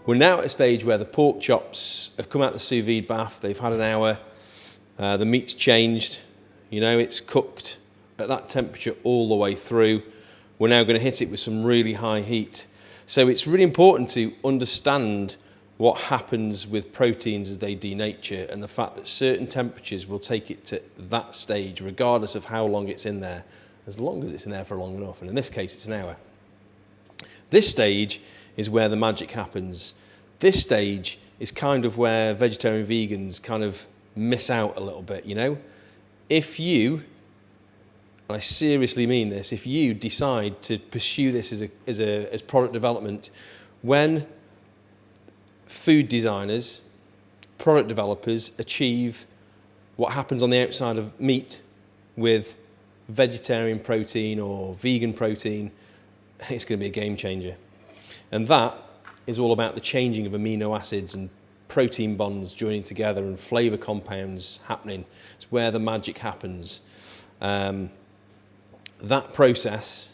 We're now at a stage where the pork chops have come out the sous vide bath, they've had an hour, the meat's changed, you know, it's cooked at that temperature all the way through. We're now going to hit it with some really high heat. So it's really important to understand what happens with proteins as they denature, and the fact that certain temperatures will take it to that stage, regardless of how long it's in there, as long as it's in there for long enough. And in this case, it's an hour. This stage is where the magic happens. This stage is kind of where vegetarian vegans kind of miss out a little bit, you know? If you, and I seriously mean this, if you decide to pursue this as product development, when food designers, product developers achieve what happens on the outside of meat with vegetarian protein or vegan protein, it's going to be a game changer. And that is all about the changing of amino acids and protein bonds joining together and flavour compounds happening. It's where the magic happens. That process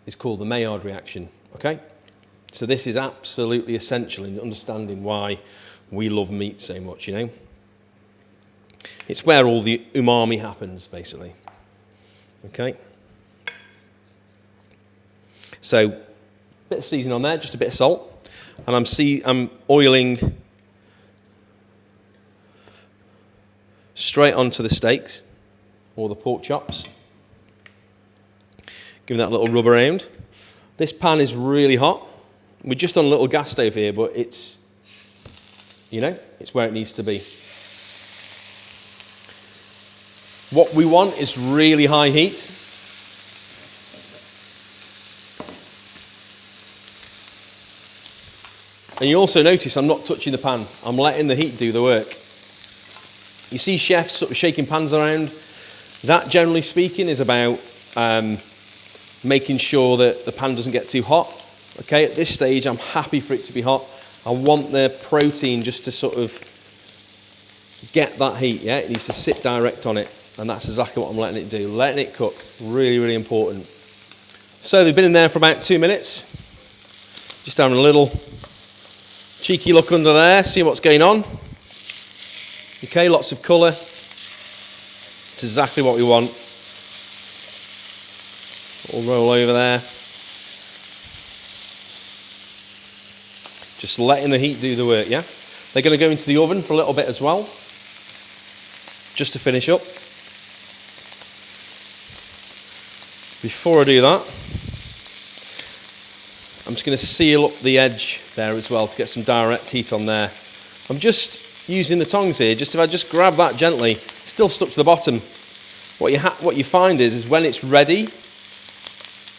is called the Maillard reaction, okay? So this is absolutely essential in understanding why we love meat so much, you know? It's where all the umami happens, basically, okay? So, bit of seasoning on there, just a bit of salt. And I'm oiling straight onto the steaks or the pork chops. Giving that a little rub around. This pan is really hot. We're just on a little gas stove here, but it's, you know, it's where it needs to be. What we want is really high heat. And you also notice I'm not touching the pan. I'm letting the heat do the work. You see chefs sort of shaking pans around. That, generally speaking, is about making sure that the pan doesn't get too hot. Okay, at this stage, I'm happy for it to be hot. I want the protein just to sort of get that heat, yeah? It needs to sit direct on it. And that's exactly what I'm letting it do. Letting it cook. Really, really important. So they've been in there for about 2 minutes. Just having a little cheeky look under there, see what's going on. Okay, lots of colour. It's exactly what we want. We'll roll over there. Just letting the heat do the work, yeah? They're going to go into the oven for a little bit as well, just to finish up. Before I do that, I'm just going to seal up the edge there as well to get some direct heat on there. I'm just using the tongs here, just if I just grab that gently, it's still stuck to the bottom. What you find is when it's ready,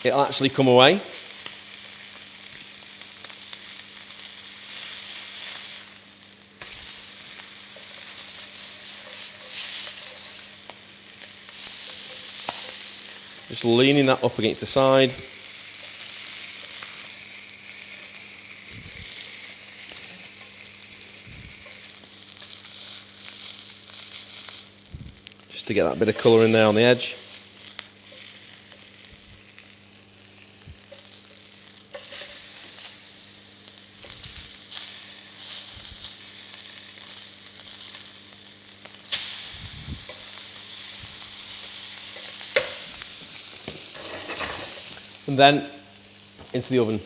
it'll actually come away. Just leaning that up against the side. Just to get that bit of colour in there on the edge. And then into the oven.